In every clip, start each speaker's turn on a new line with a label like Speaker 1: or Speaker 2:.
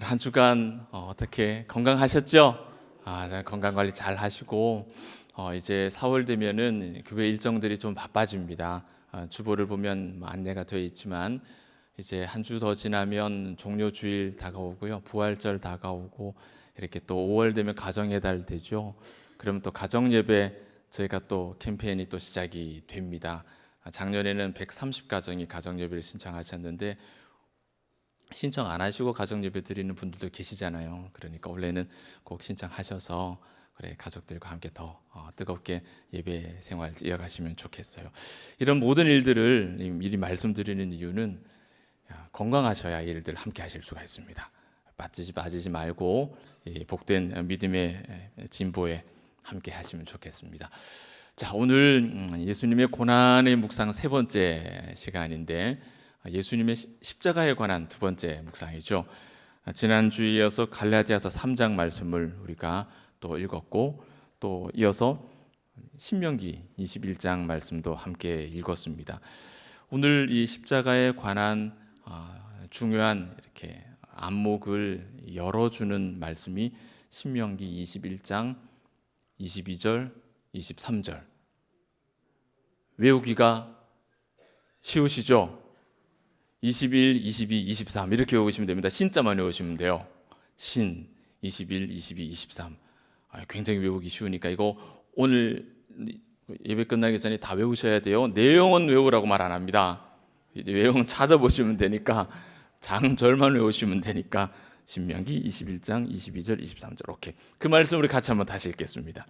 Speaker 1: 한 주간 어떻게 건강하셨죠? 건강 관리 잘 하시고 이제 4월 되면은 교회 일정들이 좀 바빠집니다. 주보를 보면 안내가 되어 있지만 이제 한 주 더 지나면 종료 주일 다가오고요, 부활절 다가오고 이렇게 또 5월 되면 가정의 달 되죠. 그러면 또 가정 예배 저희가 또 캠페인이 또 시작이 됩니다. 작년에는 130가정이 가정 예배를 신청하셨는데 신청 안 하시고 가정 예배 드리는 분들도 계시잖아요. 그러니까 원래는 꼭 신청하셔서 가족들과 함께 더 뜨겁게 예배 생활 이어가시면 좋겠어요. 이런 모든 일들을 미리 말씀드리는 이유는 건강하셔야 이 일들 함께 하실 수가 있습니다. 빠지지 말고 복된 믿음의 진보에 함께 하시면 좋겠습니다. 자, 오늘 예수님의 고난의 묵상 세 번째 시간인데 예수님의 십자가에 관한 두 번째 묵상이죠. 지난주에 이어서 갈라디아서 3장 말씀을 우리가 또 읽었고, 또 이어서 신명기 21장 말씀도 함께 읽었습니다. 오늘 이 십자가에 관한 중요한 이렇게 안목을 열어주는 말씀이 신명기 21장 22절, 23절. 외우기가 쉬우시죠? 21, 22, 23 이렇게 외우시면 됩니다. 신자만 외우시면 돼요. 신, 21, 22, 23. 굉장히 외우기 쉬우니까 이거 오늘 예배 끝나기 전에 다 외우셔야 돼요. 내용은 외우라고 말 안 합니다. 내용은 찾아보시면 되니까 장절만 외우시면 되니까 신명기 21장 22절 23절 이렇게 그 말씀 우리 같이 한번 다시 읽겠습니다.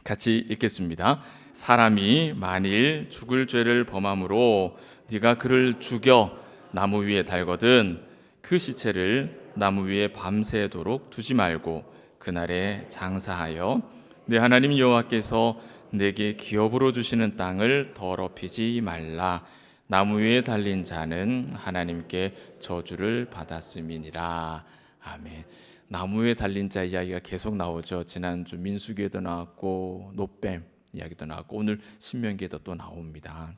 Speaker 1: 같이 읽겠습니다. 사람이 만일 죽을 죄를 범함으로 네가 그를 죽여 나무 위에 달거든 그 시체를 나무 위에 밤새도록 두지 말고 그날에 장사하여 내 하나님 여호와께서 내게 기업으로 주시는 땅을 더럽히지 말라. 나무 위에 달린 자는 하나님께 저주를 받았음이니라. 아멘. 나무에 달린 자 이야기가 계속 나오죠. 지난주 민수기에도 나왔고 노뱀 이야기도 나왔고 오늘 신명기에도 또 나옵니다.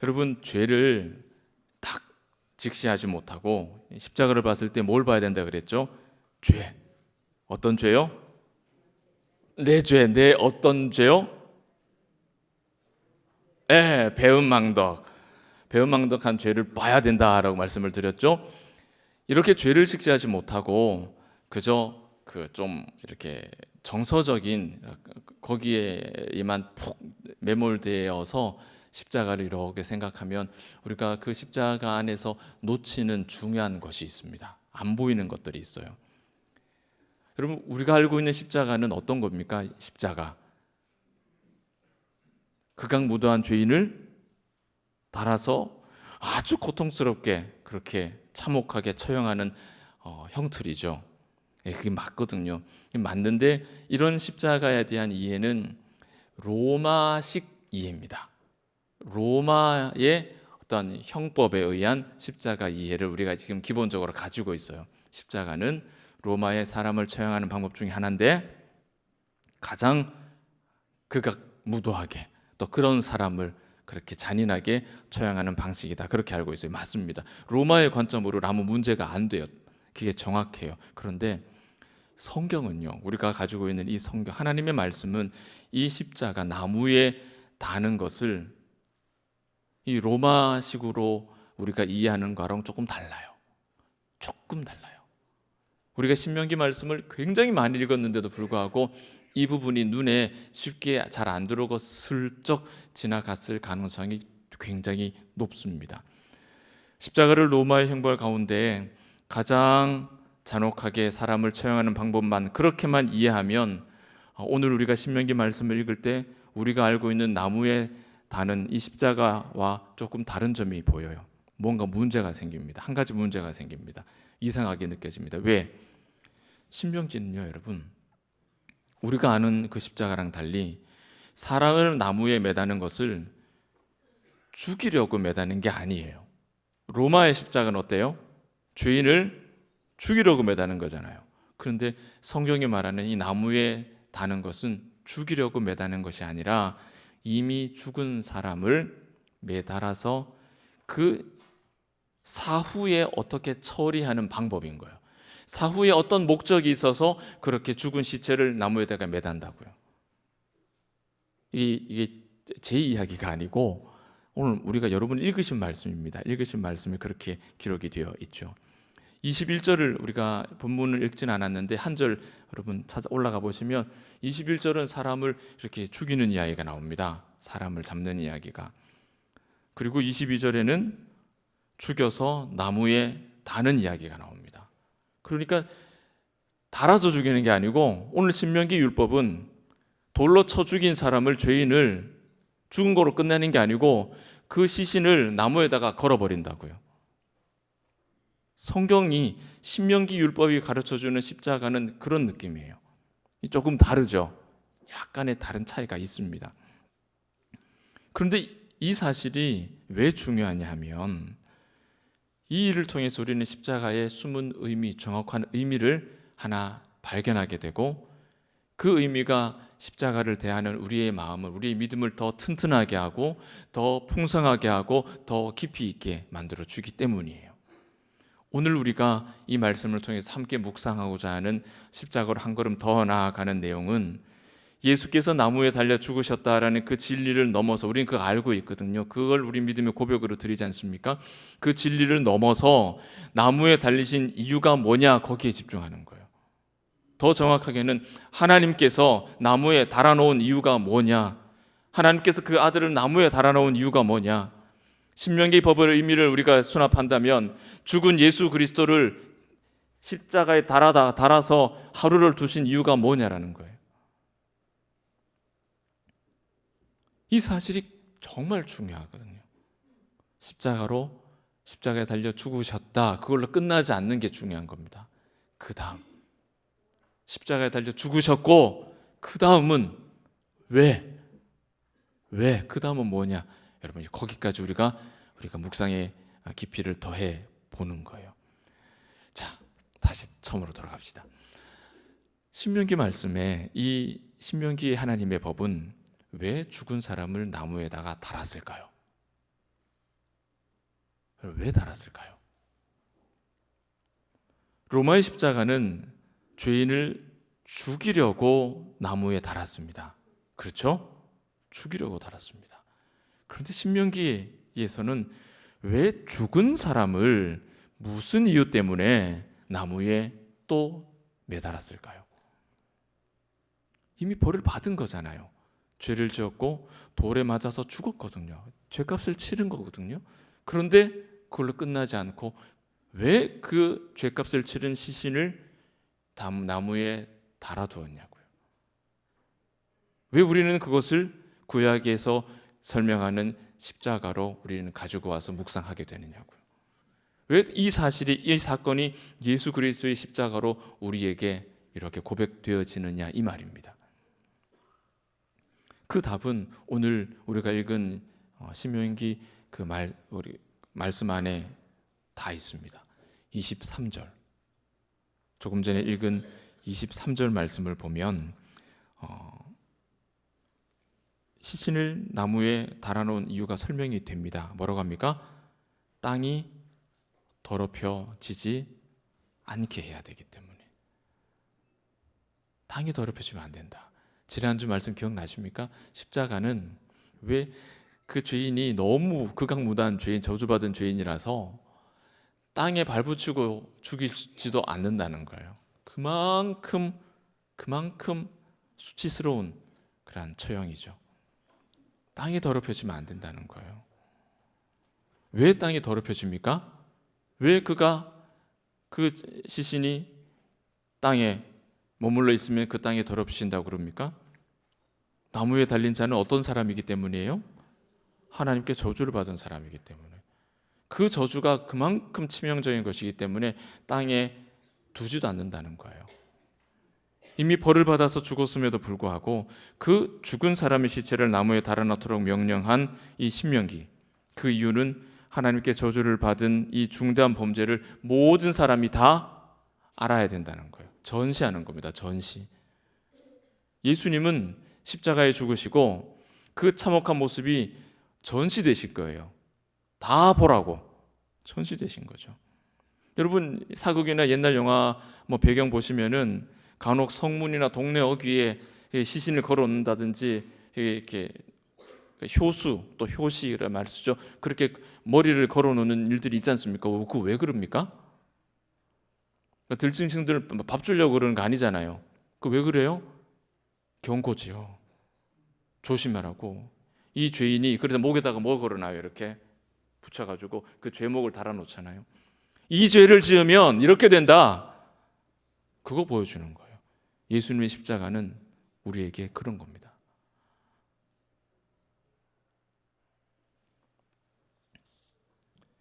Speaker 1: 여러분, 죄를 딱 직시하지 못하고 십자가를 봤을 때 뭘 봐야 된다 그랬죠? 죄. 어떤 죄요? 내 죄. 내 어떤 죄요? 배은망덕. 배은망덕한 죄를 봐야 된다라고 말씀을 드렸죠. 이렇게 죄를 직시하지 못하고 그저 좀 이렇게 정서적인 거기에만 푹 매몰되어서 십자가를 이렇게 생각하면 우리가 그 십자가 안에서 놓치는 중요한 것이 있습니다. 안 보이는 것들이 있어요. 여러분, 우리가 알고 있는 십자가는 어떤 겁니까? 십자가. 극악무도한 죄인을 달아서 아주 고통스럽게 그렇게 참혹하게 처형하는 형틀이죠. 그게 맞거든요. 맞는데 이런 십자가에 대한 이해는 로마식 이해입니다. 로마의 어떤 형법에 의한 십자가 이해를 우리가 지금 기본적으로 가지고 있어요. 십자가는 로마의 사람을 처형하는 방법 중에 하나인데 가장 극악무도하게 또 그런 사람을 그렇게 잔인하게 처형하는 방식이다. 그렇게 알고 있어요. 맞습니다. 로마의 관점으로 아무 문제가 안 돼요. 그게 정확해요. 그런데 성경은요, 우리가 가지고 있는 이 성경, 하나님의 말씀은 이 십자가 나무에 다는 것을 이 로마식으로 우리가 이해하는 거랑 조금 달라요. 조금 달라요. 우리가 신명기 말씀을 굉장히 많이 읽었는데도 불구하고 이 부분이 눈에 쉽게 잘 안 들어오고 슬쩍 지나갔을 가능성이 굉장히 높습니다. 십자가를 로마의 형벌 가운데 가장 잔혹하게 사람을 처형하는 방법만 그렇게만 이해하면 오늘 우리가 신명기 말씀을 읽을 때 우리가 알고 있는 나무에 다는 이 십자가와 조금 다른 점이 보여요. 뭔가 문제가 생깁니다. 한 가지 문제가 생깁니다. 이상하게 느껴집니다. 왜? 신명기는요, 여러분, 우리가 아는 그 십자가랑 달리 사람을 나무에 매다는 것을 죽이려고 매다는 게 아니에요. 로마의 십자가는 어때요? 죄인을 죽이려고 매다는 거잖아요. 그런데 성경이 말하는 이 나무에 다는 것은 죽이려고 매다는 것이 아니라 이미 죽은 사람을 매달아서 그 사후에 어떻게 처리하는 방법인 거예요. 사후에 어떤 목적이 있어서 그렇게 죽은 시체를 나무에다가 매단다고요. 이게 제 이야기가 아니고 오늘 우리가 여러분 읽으신 말씀입니다. 읽으신 말씀이 그렇게 기록이 되어 있죠. 21절을 우리가 본문을 읽진 않았는데 한 절 여러분 찾아 올라가 보시면 21절은 사람을 이렇게 죽이는 이야기가 나옵니다. 사람을 잡는 이야기가. 그리고 22절에는 죽여서 나무에 다는 이야기가 나옵니다. 그러니까 달아서 죽이는 게 아니고 오늘 신명기 율법은 돌로 쳐 죽인 사람을, 죄인을 죽은 거로 끝내는 게 아니고 그 시신을 나무에다가 걸어버린다고요. 성경이 신명기 율법이 가르쳐주는 십자가는 그런 느낌이에요. 조금 다르죠. 약간의 다른 차이가 있습니다. 그런데 이 사실이 왜 중요하냐 하면 이 일을 통해서 우리는 십자가의 숨은 의미, 정확한 의미를 하나 발견하게 되고 그 의미가 십자가를 대하는 우리의 마음을, 우리의 믿음을 더 튼튼하게 하고 더 풍성하게 하고 더 깊이 있게 만들어 주기 때문이에요. 오늘 우리가 이 말씀을 통해서 함께 묵상하고자 하는 십자가로 한 걸음 더 나아가는 내용은 예수께서 나무에 달려 죽으셨다라는 그 진리를 넘어서, 우리는 그거 알고 있거든요. 그걸 우리 믿음의 고백으로 드리지 않습니까? 그 진리를 넘어서 나무에 달리신 이유가 뭐냐, 거기에 집중하는 거예요. 더 정확하게는 하나님께서 나무에 달아놓은 이유가 뭐냐, 하나님께서 그 아들을 나무에 달아놓은 이유가 뭐냐. 신명기 법의 의미를 우리가 수납한다면 죽은 예수 그리스도를 십자가에 달아서 하루를 두신 이유가 뭐냐라는 거예요. 이 사실이 정말 중요하거든요. 십자가에 달려 죽으셨다, 그걸로 끝나지 않는 게 중요한 겁니다. 그 다음 십자가에 달려 죽으셨고 그 다음은 왜? 그 다음은 뭐냐? 여러분, 거기까지 우리가 묵상의 깊이를 더해 보는 거예요. 자, 다시 처음으로 돌아갑시다. 신명기 말씀에 이 신명기의 하나님의 법은 왜 죽은 사람을 나무에다가 달았을까요? 왜 달았을까요? 로마의 십자가는 죄인을 죽이려고 나무에 달았습니다. 그렇죠? 죽이려고 달았습니다. 그런데 신명기에서는 왜 죽은 사람을 무슨 이유 때문에 나무에 또 매달았을까요? 이미 벌을 받은 거잖아요. 죄를 지었고 돌에 맞아서 죽었거든요. 죄값을 치른 거거든요. 그런데 그걸로 끝나지 않고 왜 그 죄값을 치른 시신을 나무에 달아두었냐고요. 왜 우리는 그것을 구약에서 설명하는 십자가로 우리는 가지고 와서 묵상하게 되느냐고요. 왜 이 사건이 예수 그리스도의 십자가로 우리에게 이렇게 고백되어지느냐, 이 말입니다. 그 답은 오늘 우리가 읽은 신명기 우리 말씀 안에 다 있습니다. 23절, 조금 전에 읽은 23절 말씀을 보면 시신을 나무에 달아놓은 이유가 설명이 됩니다. 뭐라고 합니까? 땅이 더럽혀지지 않게 해야 되기 때문에. 땅이 더럽혀지면 안 된다. 지난주 말씀 기억나십니까? 십자가는 왜 그 죄인이 너무 극악무도한 죄인, 저주받은 죄인이라서 땅에 발붙이고 죽이지도 않는다는 거예요. 그만큼 수치스러운 그런 처형이죠. 땅이 더럽혀지면 안 된다는 거예요. 왜 땅이 더럽혀집니까? 왜 그 시신이 땅에 머물러 있으면 그 땅이 더럽혀진다고 그럽니까? 나무에 달린 자는 어떤 사람이기 때문이에요? 하나님께 저주를 받은 사람이기 때문에. 그 저주가 그만큼 치명적인 것이기 때문에 땅에 두지도 않는다는 거예요. 이미 벌을 받아서 죽었음에도 불구하고 그 죽은 사람의 시체를 나무에 달아놓도록 명령한 이 신명기, 그 이유는 하나님께 저주를 받은 이 중대한 범죄를 모든 사람이 다 알아야 된다는 거예요. 전시하는 겁니다. 전시. 예수님은 십자가에 죽으시고 그 참혹한 모습이 전시되실 거예요. 다 보라고. 전시되신 거죠. 여러분 사극이나 옛날 영화 배경 보시면은 간혹 성문이나 동네 어귀에 시신을 걸어놓는다든지 이렇게 효수 또 효시라 말 쓰죠. 그렇게 머리를 걸어놓는 일들이 있지 않습니까? 그거 왜 그럽니까? 들짐승들 밥 주려고 그러는 거 아니잖아요. 그 왜 그래요? 경고지요. 조심하라고. 이 죄인이 그래서 목에다가 뭐 걸어놔요? 이렇게 붙여가지고 그 죄목을 달아놓잖아요. 이 죄를 지으면 이렇게 된다. 그거 보여주는 거예요. 예수님의 십자가는 우리에게 그런 겁니다.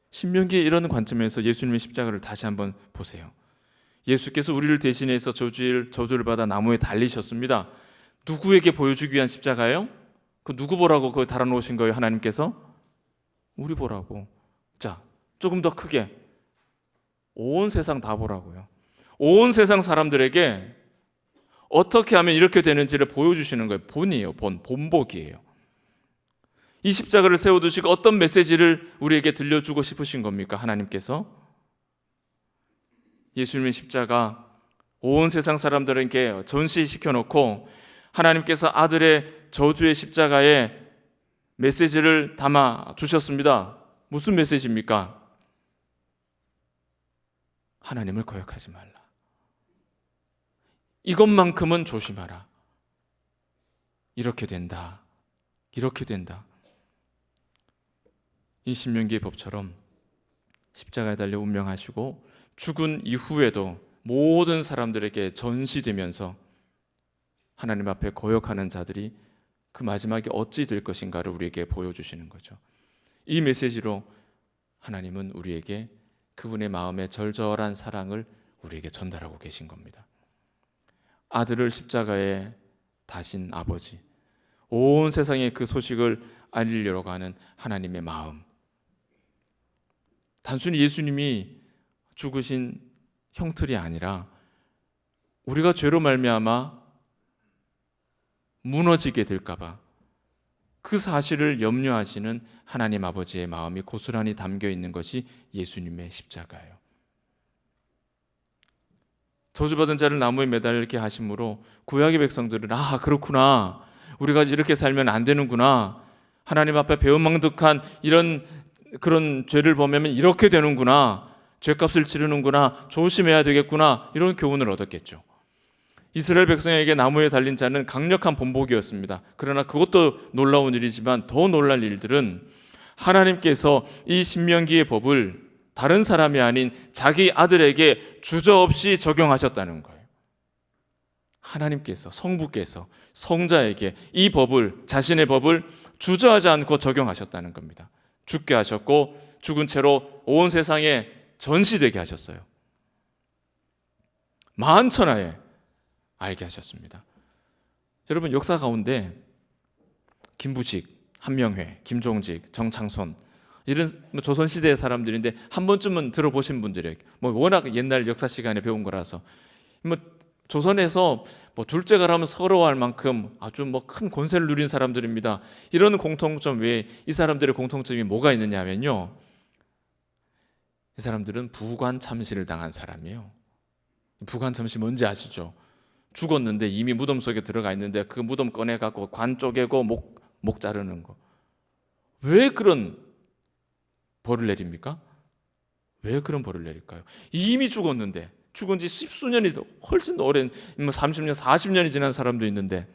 Speaker 1: 신명기의 이런 관점에서 예수님의 십자가를 다시 한번 보세요. 예수께서 우리를 대신해서 저주를 받아 나무에 달리셨습니다. 누구에게 보여주기 위한 십자가예요? 그 누구 보라고 그걸 달아놓으신 거예요? 하나님께서? 우리 보라고. 자, 조금 더 크게 온 세상 다 보라고요. 온 세상 사람들에게 어떻게 하면 이렇게 되는지를 보여주시는 거예요. 본이에요. 본복이에요. 이 십자가를 세워두시고 어떤 메시지를 우리에게 들려주고 싶으신 겁니까? 하나님께서 예수님의 십자가 온 세상 사람들에게 전시시켜놓고 하나님께서 아들의 저주의 십자가에 메시지를 담아 주셨습니다. 무슨 메시지입니까? 하나님을 거역하지 말라. 이것만큼은 조심하라. 이렇게 된다. 이렇게 된다. 이 신명기의 법처럼 십자가에 달려 운명하시고 죽은 이후에도 모든 사람들에게 전시되면서 하나님 앞에 거역하는 자들이 그 마지막에 어찌 될 것인가를 우리에게 보여주시는 거죠. 이 메시지로 하나님은 우리에게 그분의 마음의 절절한 사랑을 우리에게 전달하고 계신 겁니다. 아들을 십자가에 다신 아버지, 온 세상에 그 소식을 알리려고 하는 하나님의 마음. 단순히 예수님이 죽으신 형틀이 아니라 우리가 죄로 말미암아 무너지게 될까 봐 그 사실을 염려하시는 하나님 아버지의 마음이 고스란히 담겨 있는 것이 예수님의 십자가예요. 저주받은 자를 나무에 매달게 하심으로 구약의 백성들은 그렇구나, 우리가 이렇게 살면 안 되는구나, 하나님 앞에 배은망덕한 그런 죄를 범하면 이렇게 되는구나, 죄값을 치르는구나, 조심해야 되겠구나, 이런 교훈을 얻었겠죠. 이스라엘 백성에게 나무에 달린 자는 강력한 본보기였습니다. 그러나 그것도 놀라운 일이지만 더 놀랄 일들은 하나님께서 이 신명기의 법을 다른 사람이 아닌 자기 아들에게 주저없이 적용하셨다는 거예요. 하나님께서, 성부께서 성자에게 이 법을, 자신의 법을 주저하지 않고 적용하셨다는 겁니다. 죽게 하셨고 죽은 채로 온 세상에 전시되게 하셨어요. 만천하에 알게 하셨습니다. 여러분, 역사 가운데 김부식, 한명회, 김종직, 정창손 이런 조선시대의 사람들인데 한 번쯤은 들어보신 분들에게 워낙 옛날 역사 시간에 배운 거라서 조선에서 둘째가라면 서러워할 만큼 아주 큰 권세를 누린 사람들입니다. 이런 공통점 외에 이 사람들의 공통점이 뭐가 있느냐면요, 이 사람들은 부관 참시를 당한 사람이에요. 부관 참시 뭔지 아시죠? 죽었는데 이미 무덤 속에 들어가 있는데 그 무덤 꺼내갖고 관 쪼개고 목 자르는 거. 왜 그런 벌을 내립니까? 왜 그런 벌을 내릴까요? 이미 죽었는데, 죽은 지 십수년이 훨씬 오랜 30년, 40년이 지난 사람도 있는데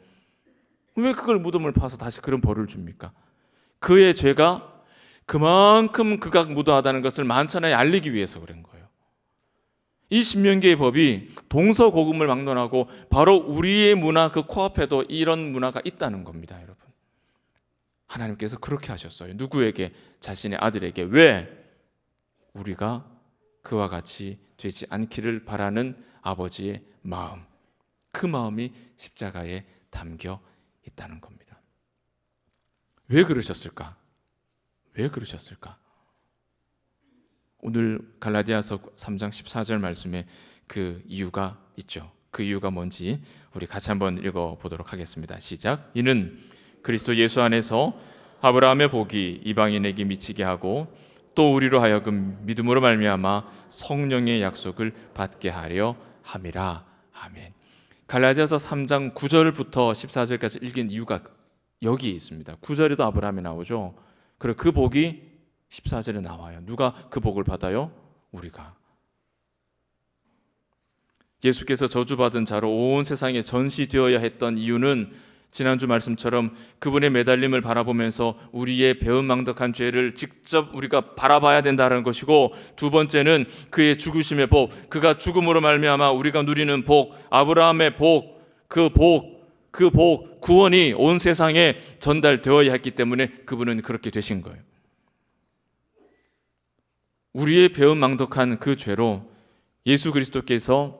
Speaker 1: 왜 그걸 무덤을 파서 다시 그런 벌을 줍니까? 그의 죄가 그만큼 극악무도하다는 것을 만천하에 알리기 위해서 그런 거예요. 이 신명기의 법이 동서고금을 막론하고 바로 우리의 문화 그 코앞에도 이런 문화가 있다는 겁니다, 여러분. 하나님께서 그렇게 하셨어요. 누구에게? 자신의 아들에게. 왜? 우리가 그와 같이 되지 않기를 바라는 아버지의 마음, 그 마음이 십자가에 담겨 있다는 겁니다. 왜 그러셨을까? 왜 그러셨을까? 오늘 갈라디아서 3장 14절 말씀에 그 이유가 있죠. 그 이유가 뭔지 우리 같이 한번 읽어보도록 하겠습니다. 시작. 이는 그리스도 예수 안에서 아브라함의 복이 이방인에게 미치게 하고 또 우리로 하여금 믿음으로 말미암아 성령의 약속을 받게 하려 함이라. 아멘. 갈라디아서 3장 9절부터 14절까지 읽은 이유가 여기 있습니다. 9절에도 아브라함이 나오죠. 그리고 그 복이 14절에 나와요. 누가 그 복을 받아요? 우리가. 예수께서 저주받은 자로 온 세상에 전시되어야 했던 이유는 지난주 말씀처럼 그분의 매달림을 바라보면서 우리의 배은망덕한 죄를 직접 우리가 바라봐야 된다는 것이고, 두 번째는 그의 죽으심의 복, 그가 죽음으로 말미암아 우리가 누리는 복, 아브라함의 복, 그 복, 구원이 온 세상에 전달되어야 했기 때문에 그분은 그렇게 되신 거예요. 우리의 배은망덕한 그 죄로 예수 그리스도께서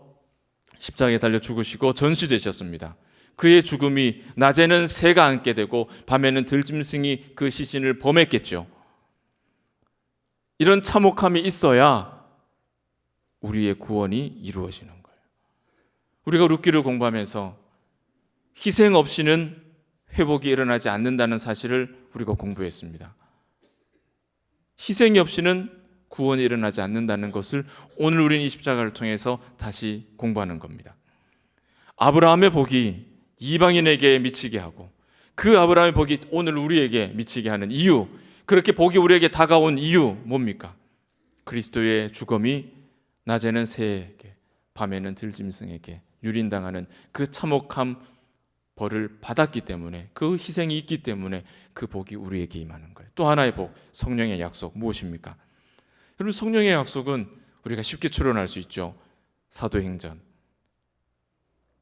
Speaker 1: 십자가에 달려 죽으시고 전시되셨습니다. 그의 죽음이 낮에는 새가 앉게 되고 밤에는 들짐승이 그 시신을 범했겠죠. 이런 참혹함이 있어야 우리의 구원이 이루어지는 거예요. 우리가 룻기를 공부하면서 희생 없이는 회복이 일어나지 않는다는 사실을 우리가 공부했습니다. 희생이 없이는 구원이 일어나지 않는다는 것을 오늘 우리는 이 십자가를 통해서 다시 공부하는 겁니다. 아브라함의 복이 이방인에게 미치게 하고, 그 아브라함의 복이 오늘 우리에게 미치게 하는 이유, 그렇게 복이 우리에게 다가온 이유 뭡니까? 그리스도의 죽음이 낮에는 새에게 밤에는 들짐승에게 유린당하는 그 참혹한 벌을 받았기 때문에, 그 희생이 있기 때문에 그 복이 우리에게 임하는 거예요. 또 하나의 복, 성령의 약속 무엇입니까? 여러분, 성령의 약속은 우리가 쉽게 추론할 수 있죠. 사도행전,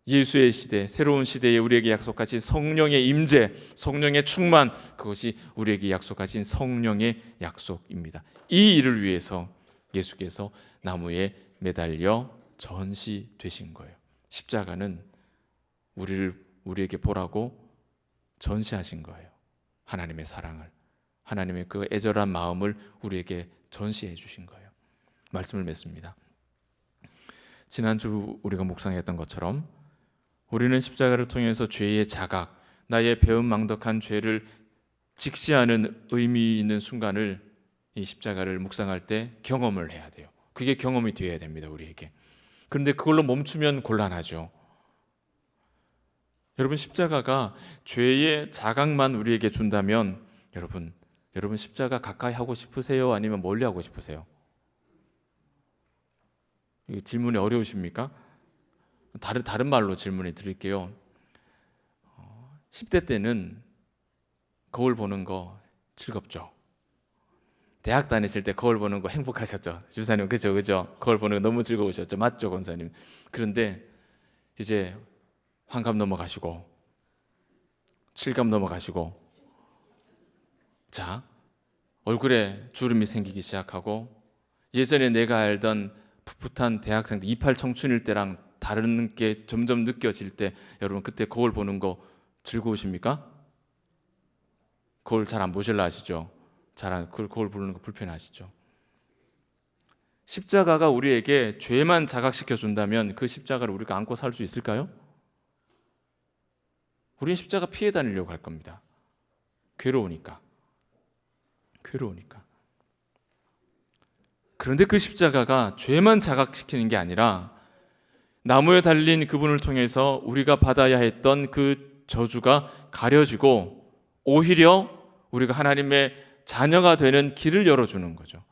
Speaker 1: 예수의 시대, 새로운 시대에 우리에게 약속하신 성령의 임재, 성령의 충만, 그것이 우리에게 약속하신 성령의 약속입니다. 이 일을 위해서 예수께서 나무에 매달려 전시되신 거예요. 십자가는 우리에게 보라고 전시하신 거예요. 하나님의 사랑을, 하나님의 그 애절한 마음을 우리에게 전시해 주신 거예요. 말씀을 맺습니다. 지난주 우리가 묵상했던 것처럼 우리는 십자가를 통해서 죄의 자각, 나의 배은망덕한 죄를 직시하는 의미 있는 순간을, 이 십자가를 묵상할 때 경험을 해야 돼요. 그게 경험이 되어야 됩니다, 우리에게. 그런데 그걸로 멈추면 곤란하죠. 여러분, 십자가가 죄의 자각만 우리에게 준다면 여러분 십자가 가까이 하고 싶으세요? 아니면 멀리 하고 싶으세요? 이 질문이 어려우십니까? 다른 말로 질문을 드릴게요. 10대 때는 거울 보는 거 즐겁죠? 대학 다니실 때 거울 보는 거 행복하셨죠? 주사님, 그죠? 거울 보는 거 너무 즐거우셨죠? 맞죠, 권사님? 그런데 이제 환갑 넘어가시고 칠갑 넘어가시고, 자, 얼굴에 주름이 생기기 시작하고, 예전에 내가 알던 풋풋한 대학생들, 이팔 청춘일 때랑 다른 게 점점 느껴질 때, 여러분 그때 거울 보는 거 즐거우십니까? 거울 잘 안 보실라 하시죠? 거울 보는 거 불편하시죠? 십자가가 우리에게 죄만 자각시켜 준다면 그 십자가를 우리가 안고 살 수 있을까요? 우리는 십자가 피해 다니려고 할 겁니다. 괴로우니까. 그런데 그 십자가가 죄만 자각시키는 게 아니라 나무에 달린 그분을 통해서 우리가 받아야 했던 그 저주가 가려지고, 오히려 우리가 하나님의 자녀가 되는 길을 열어주는 거죠.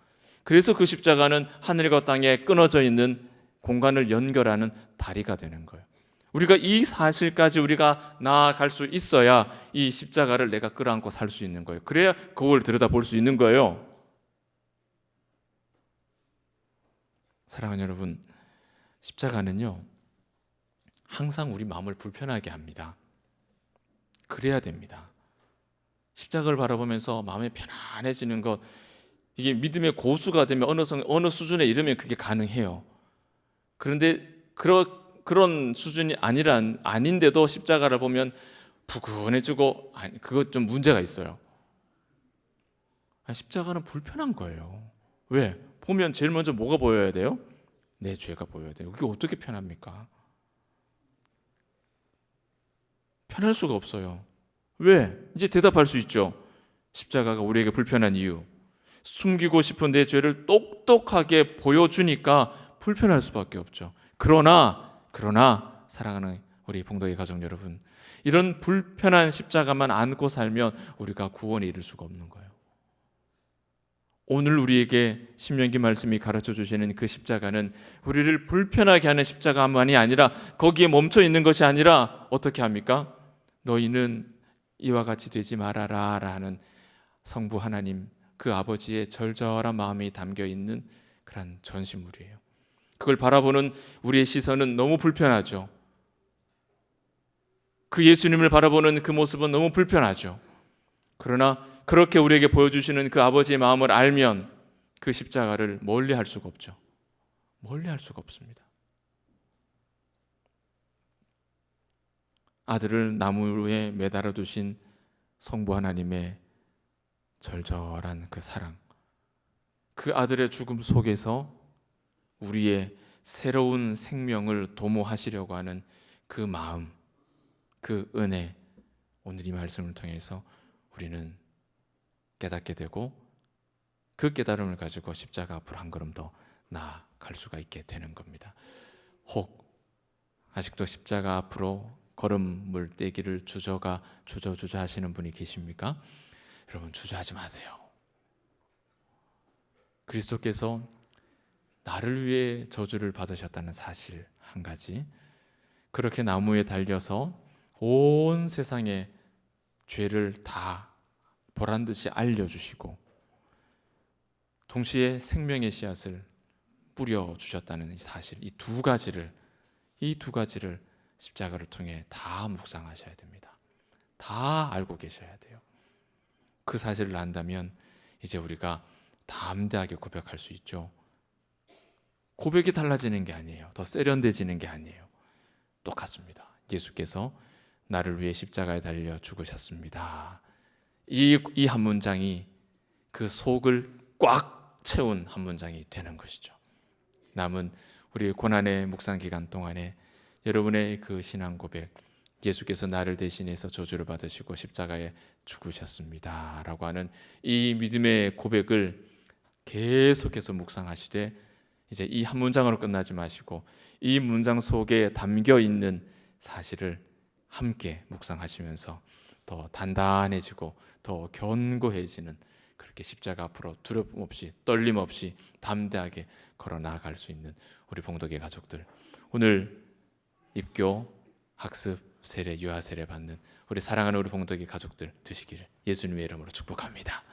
Speaker 1: 그래서 그 십자가는 하늘과 땅에 끊어져 있는 공간을 연결하는 다리가 되는 거예요. 우리가 이 사실까지 우리가 나아갈 수 있어야 이 십자가를 내가 끌어안고 살 수 있는 거예요. 그래야 그걸 들여다볼 수 있는 거예요. 사랑하는 여러분, 십자가는요 항상 우리 마음을 불편하게 합니다. 그래야 됩니다. 십자가를 바라보면서 마음이 편안해지는 것, 이게 믿음의 고수가 되면 어느 수준에 이르면 그게 가능해요. 그런데 그런 수준이 아닌데도 십자가를 보면 부근해지고, 그것 좀 문제가 있어요. 십자가는 불편한 거예요. 왜? 보면 제일 먼저 뭐가 보여야 돼요? 내 죄가 보여야 돼요. 그게 어떻게 편합니까? 편할 수가 없어요. 왜? 이제 대답할 수 있죠. 십자가가 우리에게 불편한 이유. 숨기고 싶은 내 죄를 똑똑하게 보여주니까 불편할 수밖에 없죠. 그러나 사랑하는 우리 봉독의 가족 여러분, 이런 불편한 십자가만 안고 살면 우리가 구원에 이를 수가 없는 거예요. 오늘 우리에게 신명기 말씀이 가르쳐 주시는 그 십자가는 우리를 불편하게 하는 십자가만이 아니라 거기에 멈춰 있는 것이 아니라 어떻게 합니까? 너희는 이와 같이 되지 말아라 하는 성부 하나님, 그 아버지의 절절한 마음이 담겨 있는 그런 전시물이에요. 그걸 바라보는 우리의 시선은 너무 불편하죠. 그 예수님을 바라보는 그 모습은 너무 불편하죠. 그러나 그렇게 우리에게 보여주시는 그 아버지의 마음을 알면 그 십자가를 멀리 할 수가 없죠. 멀리 할 수가 없습니다. 아들을 나무에 매달아 두신 성부 하나님의 절절한 그 사랑, 그 아들의 죽음 속에서 우리의 새로운 생명을 도모하시려고 하는 그 마음, 그 은혜, 오늘 이 말씀을 통해서 우리는 깨닫게 되고 그 깨달음을 가지고 십자가 앞으로 한 걸음 더 나아갈 수가 있게 되는 겁니다. 혹 아직도 십자가 앞으로 걸음을 떼기를 주저 하시는 분이 계십니까? 여러분, 주저하지 마세요. 그리스도께서 나를 위해 저주를 받으셨다는 사실 한 가지, 그렇게 나무에 달려서 온 세상에 죄를 다 보란 듯이 알려주시고 동시에 생명의 씨앗을 뿌려주셨다는 이 사실, 이 두 가지를 십자가를 통해 다 묵상하셔야 됩니다. 다 알고 계셔야 돼요. 그 사실을 안다면 이제 우리가 담대하게 고백할 수 있죠. 고백이 달라지는 게 아니에요. 더 세련돼지는 게 아니에요. 똑같습니다. 예수께서 나를 위해 십자가에 달려 죽으셨습니다. 이 한 문장이 그 속을 꽉 채운 한 문장이 되는 것이죠. 남은 우리 고난의 묵상 기간 동안에 여러분의 그 신앙 고백, 예수께서 나를 대신해서 저주를 받으시고 십자가에 죽으셨습니다 라고 하는 이 믿음의 고백을 계속해서 묵상하시되, 이제 이 한 문장으로 끝나지 마시고 이 문장 속에 담겨 있는 사실을 함께 묵상하시면서 더 단단해지고 더 견고해지는, 그렇게 십자가 앞으로 두려움 없이 떨림 없이 담대하게 걸어 나아갈 수 있는 우리 봉독의 가족들, 오늘 입교, 학습, 세례, 유아 세례 받는 우리 사랑하는 우리 봉독의 가족들 되시기를 예수님의 이름으로 축복합니다.